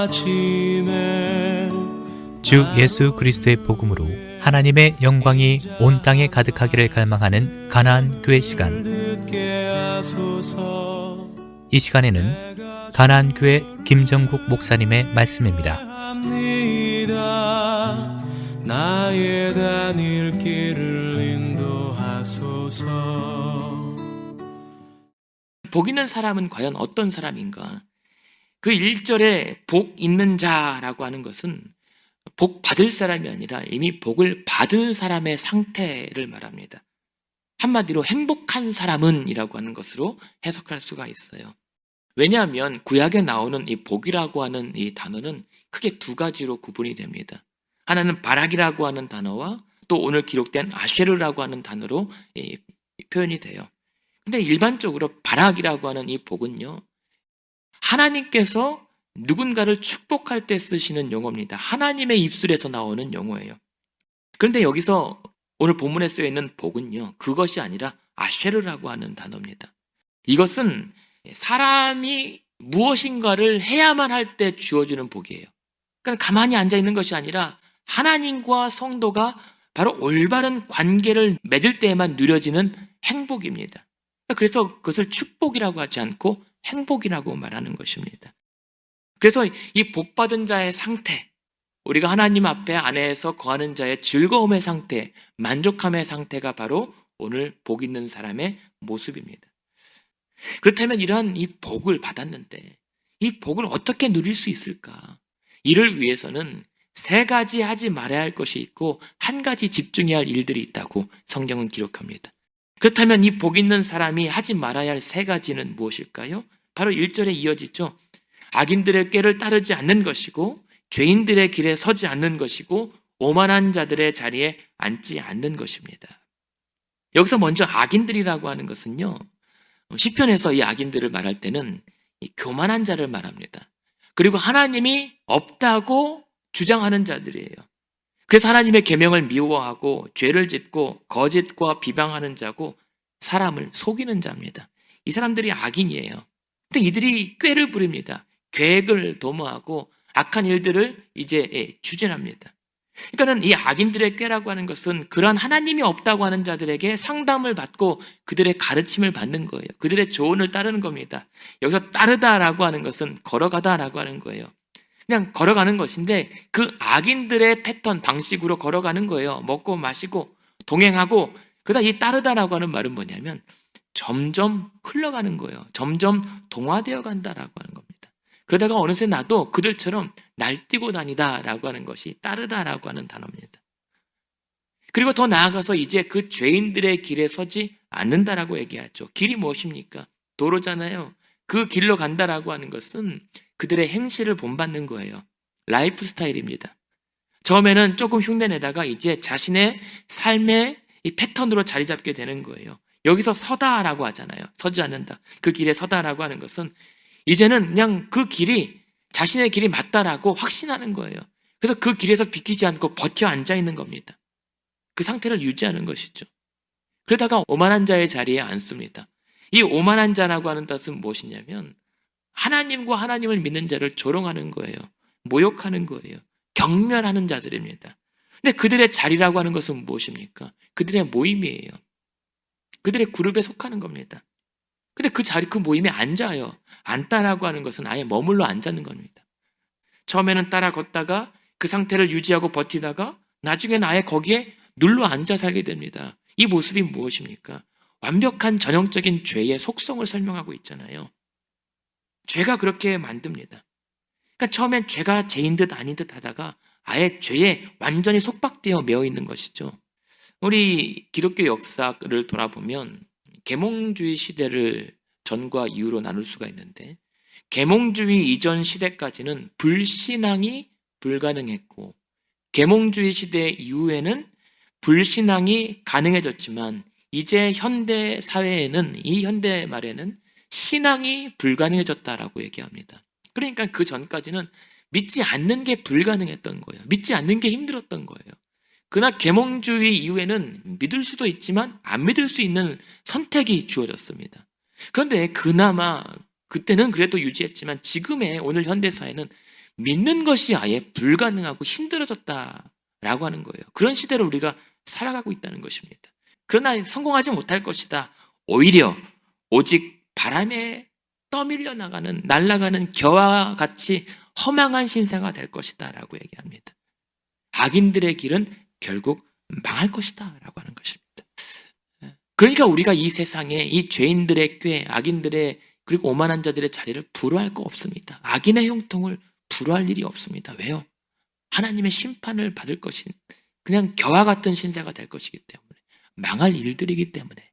아침에 주 예수 그리스도의 복음으로 하나님의 영광이 온 땅에 가득하기를 갈망하는 가나안 교회 시간. 듣게 하소서. 이 시간에는 가나안 교회 김정국 목사님의 말씀입니다. 합니다. 나의 다닐 길을 인도하소서. 복 있는 사람은 과연 어떤 사람인가? 그 1절에 복 있는 자라고 하는 것은 복 받을 사람이 아니라 이미 복을 받은 사람의 상태를 말합니다. 한마디로 행복한 사람은 이라고 하는 것으로 해석할 수가 있어요. 왜냐하면 구약에 나오는 이 복이라고 하는 이 단어는 크게 두 가지로 구분이 됩니다. 하나는 바락이라고 하는 단어와 또 오늘 기록된 아쉐르라고 하는 단어로 표현이 돼요. 근데 일반적으로 바락이라고 하는 이 복은요, 하나님께서 누군가를 축복할 때 쓰시는 용어입니다. 하나님의 입술에서 나오는 용어예요. 그런데 여기서 오늘 본문에 쓰여 있는 복은요, 그것이 아니라 아쉐르라고 하는 단어입니다. 이것은 사람이 무엇인가를 해야만 할 때 주어지는 복이에요. 그러니까 가만히 앉아 있는 것이 아니라 하나님과 성도가 바로 올바른 관계를 맺을 때에만 누려지는 행복입니다. 그래서 그것을 축복이라고 하지 않고 행복이라고 말하는 것입니다. 그래서 이 복받은 자의 상태, 우리가 하나님 앞에 안에서 거하는 자의 즐거움의 상태, 만족함의 상태가 바로 오늘 복 있는 사람의 모습입니다. 그렇다면 이러한 이 복을 받았는데 이 복을 어떻게 누릴 수 있을까? 이를 위해서는 세 가지 하지 말아야 할 것이 있고 한 가지 집중해야 할 일들이 있다고 성경은 기록합니다. 그렇다면 이 복 있는 사람이 하지 말아야 할 세 가지는 무엇일까요? 바로 1절에 이어지죠. 악인들의 꾀를 따르지 않는 것이고 죄인들의 길에 서지 않는 것이고 오만한 자들의 자리에 앉지 않는 것입니다. 여기서 먼저 악인들이라고 하는 것은요, 시편에서 이 악인들을 말할 때는 이 교만한 자를 말합니다. 그리고 하나님이 없다고 주장하는 자들이에요. 그래서 하나님의 계명을 미워하고 죄를 짓고 거짓과 비방하는 자고 사람을 속이는 자입니다. 이 사람들이 악인이에요. 근데 이들이 꾀를 부립니다. 계획을 도모하고 악한 일들을 이제 추진합니다. 그러니까는 이 악인들의 꾀라고 하는 것은 그러한 하나님이 없다고 하는 자들에게 상담을 받고 그들의 가르침을 받는 거예요. 그들의 조언을 따르는 겁니다. 여기서 따르다라고 하는 것은 걸어가다라고 하는 거예요. 그냥 걸어가는 것인데 그 악인들의 패턴, 방식으로 걸어가는 거예요. 먹고 마시고 동행하고. 그러다 이 따르다라고 하는 말은 뭐냐면 점점 흘러가는 거예요. 점점 동화되어 간다라고 하는 겁니다. 그러다가 어느새 나도 그들처럼 날뛰고 다니다라고 하는 것이 따르다라고 하는 단어입니다. 그리고 더 나아가서 이제 그 죄인들의 길에 서지 않는다라고 얘기하죠. 길이 무엇입니까? 도로잖아요. 그 길로 간다라고 하는 것은 그들의 행실을 본받는 거예요. 라이프 스타일입니다. 처음에는 조금 흉내내다가 이제 자신의 삶의 이 패턴으로 자리 잡게 되는 거예요. 여기서 서다라고 하잖아요. 서지 않는다. 그 길에 서다라고 하는 것은 이제는 그냥 그 길이 자신의 길이 맞다라고 확신하는 거예요. 그래서 그 길에서 비키지 않고 버텨 앉아 있는 겁니다. 그 상태를 유지하는 것이죠. 그러다가 오만한 자의 자리에 앉습니다. 이 오만한 자라고 하는 뜻은 무엇이냐면 하나님과 하나님을 믿는 자를 조롱하는 거예요. 모욕하는 거예요. 경멸하는 자들입니다. 근데 그들의 자리라고 하는 것은 무엇입니까? 그들의 모임이에요. 그들의 그룹에 속하는 겁니다. 근데 그 자리, 그 모임에 앉아요. 앉다라고 하는 것은 아예 머물러 앉는 겁니다. 처음에는 따라 걷다가 그 상태를 유지하고 버티다가 나중에는 아예 거기에 눌러 앉아 살게 됩니다. 이 모습이 무엇입니까? 완벽한 전형적인 죄의 속성을 설명하고 있잖아요. 죄가 그렇게 만듭니다. 그러니까 처음엔 죄가 죄인 듯 아닌 듯 하다가 아예 죄에 완전히 속박되어 매어 있는 것이죠. 우리 기독교 역사를 돌아보면 계몽주의 시대를 전과 이후로 나눌 수가 있는데 계몽주의 이전 시대까지는 불신앙이 불가능했고 계몽주의 시대 이후에는 불신앙이 가능해졌지만 이제 현대 사회에는 이 현대 말에는 신앙이 불가능해졌다라고 얘기합니다. 그러니까 그 전까지는 믿지 않는 게 불가능했던 거예요. 믿지 않는 게 힘들었던 거예요. 그러나 계몽주의 이후에는 믿을 수도 있지만 안 믿을 수 있는 선택이 주어졌습니다. 그런데 그나마 그때는 그래도 유지했지만 지금의 오늘 현대사회는 믿는 것이 아예 불가능하고 힘들어졌다라고 하는 거예요. 그런 시대를 우리가 살아가고 있다는 것입니다. 그러나 성공하지 못할 것이다. 오히려 오직 바람에 떠밀려 나가는 날아가는 겨와 같이 허망한 신세가 될 것이다 라고 얘기합니다. 악인들의 길은 결국 망할 것이다 라고 하는 것입니다. 그러니까 우리가 이 세상에 이 죄인들의 꾀, 악인들의 그리고 오만한 자들의 자리를 불허할 거 없습니다. 악인의 형통을 불허할 일이 없습니다. 왜요? 하나님의 심판을 받을 것인 그냥 겨와 같은 신세가 될 것이기 때문에, 망할 일들이기 때문에.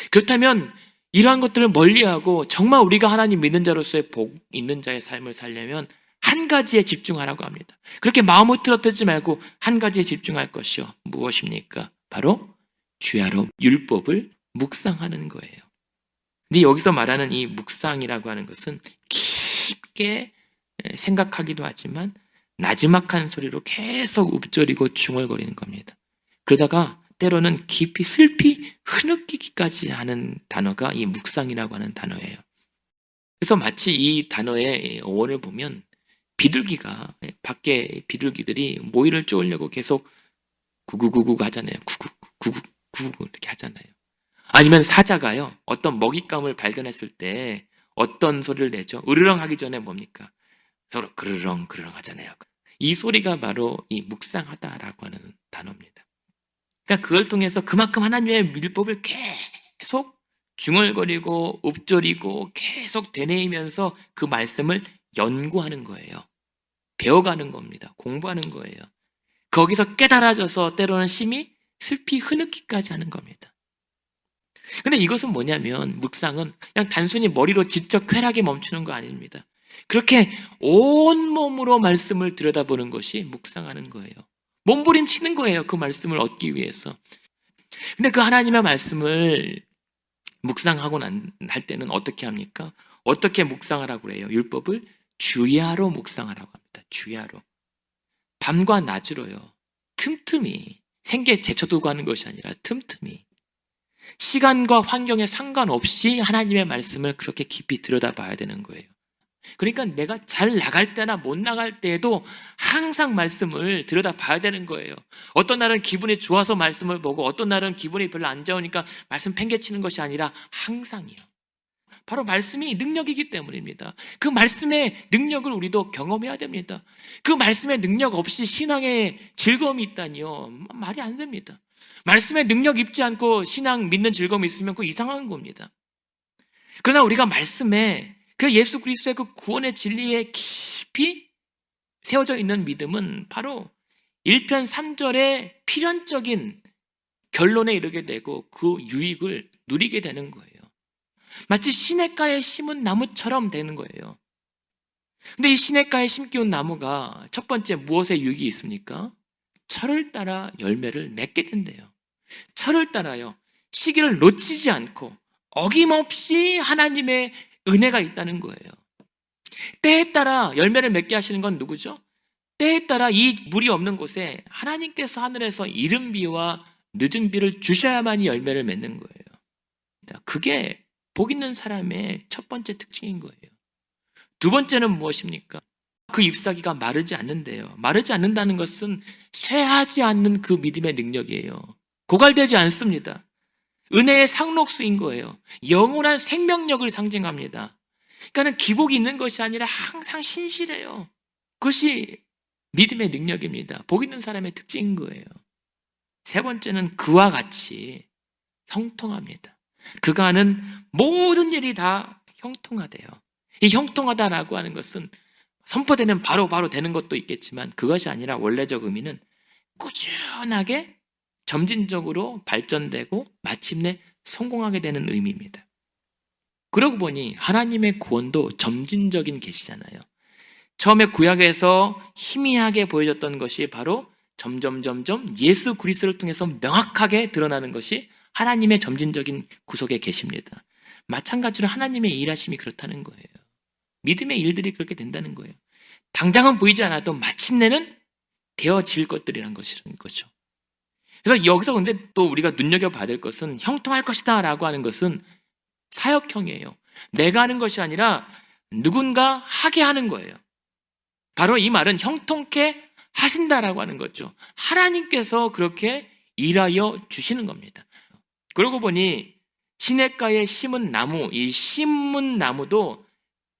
그렇다면 이러한 것들을 멀리하고 정말 우리가 하나님 믿는 자로서의 복 있는 자의 삶을 살려면 한 가지에 집중하라고 합니다. 그렇게 마음을 틀어뜨리지 말고 한 가지에 집중할 것이요. 무엇입니까? 바로 주야로 율법을 묵상하는 거예요. 근데 여기서 말하는 이 묵상이라고 하는 것은 깊게 생각하기도 하지만 나지막한 소리로 계속 읊조리고 중얼거리는 겁니다. 그러다가 때로는 깊이 슬피 흐느끼기까지 하는 단어가 이 묵상이라고 하는 단어예요. 그래서 마치 이 단어의 어원을 보면 비둘기가 밖에 비둘기들이 모이를 쪼으려고 계속 구구구구 하잖아요. 구구구구 이렇게 하잖아요. 아니면 사자가요, 어떤 먹잇감을 발견했을 때 어떤 소리를 내죠? 으르렁 하기 전에 뭡니까? 서로 그르렁 그르렁 하잖아요. 이 소리가 바로 이 묵상하다라고 하는 단어입니다. 그러니까 그걸 통해서 그만큼 하나님의 율법을 계속 중얼거리고 읊조리고 계속 되뇌이면서 그 말씀을 연구하는 거예요. 배워가는 겁니다. 공부하는 거예요. 거기서 깨달아져서 때로는 심히 슬피 흐느끼까지 하는 겁니다. 근데 이것은 뭐냐면 묵상은 그냥 단순히 머리로 지적 쾌락에 멈추는 거 아닙니다. 그렇게 온몸으로 말씀을 들여다보는 것이 묵상하는 거예요. 몸부림치는 거예요. 그 말씀을 얻기 위해서. 근데 그 하나님의 말씀을 묵상하고 할 때는 어떻게 합니까? 어떻게 묵상하라고 그래요? 율법을 주야로 묵상하라고 합니다. 주야로. 밤과 낮으로요. 틈틈이. 생계 제쳐두고 하는 것이 아니라 틈틈이. 시간과 환경에 상관없이 하나님의 말씀을 그렇게 깊이 들여다봐야 되는 거예요. 그러니까 내가 잘 나갈 때나 못 나갈 때에도 항상 말씀을 들여다봐야 되는 거예요. 어떤 날은 기분이 좋아서 말씀을 보고 어떤 날은 기분이 별로 안 좋으니까 말씀 팽개치는 것이 아니라 항상이요. 바로 말씀이 능력이기 때문입니다. 그 말씀의 능력을 우리도 경험해야 됩니다. 그 말씀의 능력 없이 신앙에 즐거움이 있다니요. 말이 안 됩니다. 말씀의 능력 입지 않고 신앙 믿는 즐거움이 있으면 그거 이상한 겁니다. 그러나 우리가 말씀에 그 예수 그리스도의 그 구원의 진리에 깊이 세워져 있는 믿음은 바로 1편 3절의 필연적인 결론에 이르게 되고 그 유익을 누리게 되는 거예요. 마치 시냇가에 심은 나무처럼 되는 거예요. 근데 이 시냇가에 심기운 나무가 첫 번째 무엇에 유익이 있습니까? 철을 따라 열매를 맺게 된대요. 철을 따라요. 시기를 놓치지 않고 어김없이 하나님의 은혜가 있다는 거예요. 때에 따라 열매를 맺게 하시는 건 누구죠? 때에 따라 이 물이 없는 곳에 하나님께서 하늘에서 이른 비와 늦은 비를 주셔야만이 열매를 맺는 거예요. 그게 복 있는 사람의 첫 번째 특징인 거예요. 두 번째는 무엇입니까? 그 잎사귀가 마르지 않는데요. 마르지 않는다는 것은 쇠하지 않는 그 믿음의 능력이에요. 고갈되지 않습니다. 은혜의 상록수인 거예요. 영원한 생명력을 상징합니다. 그러니까 기복이 있는 것이 아니라 항상 신실해요. 그것이 믿음의 능력입니다. 복 있는 사람의 특징인 거예요. 세 번째는 그와 같이 형통합니다. 그가 하는 모든 일이 다 형통하대요. 이 형통하다라고 하는 것은 선포되면 바로 되는 것도 있겠지만 그것이 아니라 원래적 의미는 꾸준하게 점진적으로 발전되고 마침내 성공하게 되는 의미입니다. 그러고 보니 하나님의 구원도 점진적인 계시잖아요. 처음에 구약에서 희미하게 보여졌던 것이 바로 점점 예수 그리스도를 통해서 명확하게 드러나는 것이 하나님의 점진적인 구속의 계시입니다. 마찬가지로 하나님의 일하심이 그렇다는 거예요. 믿음의 일들이 그렇게 된다는 거예요. 당장은 보이지 않아도 마침내는 되어질 것들이란 거죠. 그래서 여기서 근데 또 우리가 눈여겨봐야 될 것은 형통할 것이다 라고 하는 것은 사역형이에요. 내가 하는 것이 아니라 누군가 하게 하는 거예요. 바로 이 말은 형통케 하신다라고 하는 거죠. 하나님께서 그렇게 일하여 주시는 겁니다. 그러고 보니 시냇가에 심은 나무, 이 심은 나무도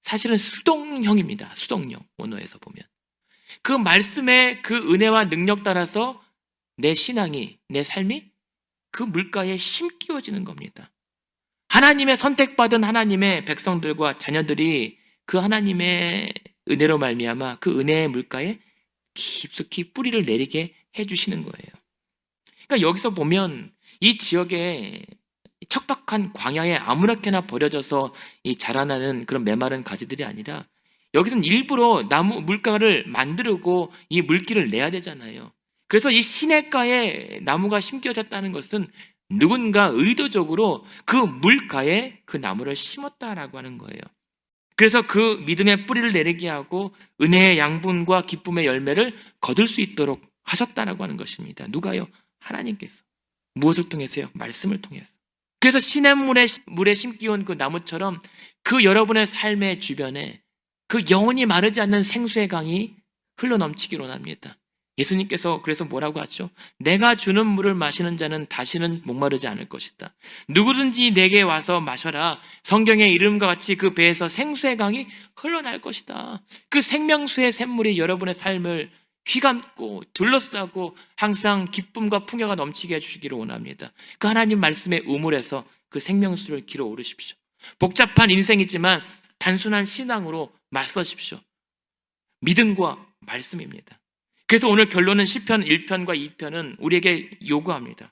사실은 수동형입니다. 수동형, 원어에서 보면. 그 말씀의 그 은혜와 능력 따라서 내 신앙이, 내 삶이 그 물가에 심기워지는 겁니다. 하나님의 선택받은 하나님의 백성들과 자녀들이 그 하나님의 은혜로 말미암아 그 은혜의 물가에 깊숙이 뿌리를 내리게 해주시는 거예요. 그러니까 여기서 보면 이 지역에 척박한 광야에 아무렇게나 버려져서 이 자라나는 그런 메마른 가지들이 아니라 여기서는 일부러 나무 물가를 만들고 이 물기를 내야 되잖아요. 그래서 이 시냇가에 나무가 심겨졌다는 것은 누군가 의도적으로 그 물가에 그 나무를 심었다라고 하는 거예요. 그래서 그 믿음의 뿌리를 내리게 하고 은혜의 양분과 기쁨의 열매를 거둘 수 있도록 하셨다라고 하는 것입니다. 누가요? 하나님께서. 무엇을 통해서요? 말씀을 통해서. 그래서 시냇물에 심기온 그 나무처럼 그 여러분의 삶의 주변에 그 영원히 마르지 않는 생수의 강이 흘러넘치기를 원합니다. 예수님께서 그래서 뭐라고 하죠? 내가 주는 물을 마시는 자는 다시는 목마르지 않을 것이다. 누구든지 내게 와서 마셔라. 성경의 이름과 같이 그 배에서 생수의 강이 흘러날 것이다. 그 생명수의 샘물이 여러분의 삶을 휘감고 둘러싸고 항상 기쁨과 풍요가 넘치게 해주시기를 원합니다. 그 하나님 말씀의 우물에서 그 생명수를 길어 오르십시오. 복잡한 인생이지만 단순한 신앙으로 맞서십시오. 믿음과 말씀입니다. 그래서 오늘 결론은 시편 1편과 2편은 우리에게 요구합니다.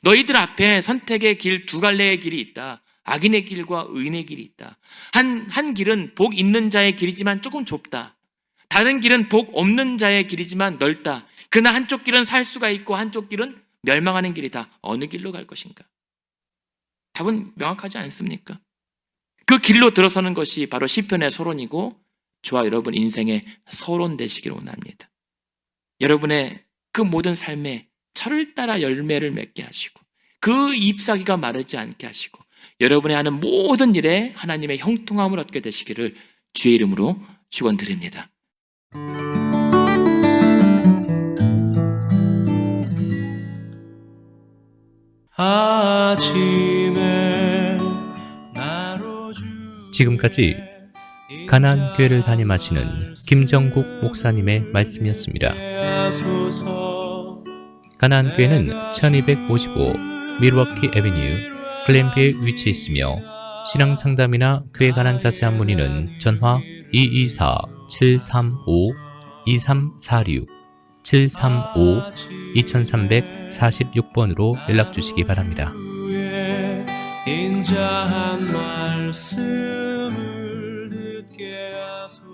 너희들 앞에 선택의 길 두 갈래의 길이 있다. 악인의 길과 의인의 길이 있다. 한 길은 복 있는 자의 길이지만 조금 좁다. 다른 길은 복 없는 자의 길이지만 넓다. 그러나 한쪽 길은 살 수가 있고 한쪽 길은 멸망하는 길이다. 어느 길로 갈 것인가? 답은 명확하지 않습니까? 그 길로 들어서는 것이 바로 시편의 서론이고 저와 여러분 인생의 서론 되시기를 원합니다. 여러분의 그 모든 삶에 철을 따라 열매를 맺게 하시고 그 잎사귀가 마르지 않게 하시고 여러분의 하는 모든 일에 하나님의 형통함을 얻게 되시기를 주의 이름으로 축원드립니다. 아침에 나로 지금까지 가나안 교회를 담임하시는 김정국 목사님의 말씀이었습니다. 가나안 교회는 1255 밀워키 애비뉴 글렌비에 위치해 있으며 신앙 상담이나 교회 관한 자세한 문의는 전화 224-735-2346 735-2346번으로 연락 주시기 바랍니다. 인자한 말씀을 듣게 하소서.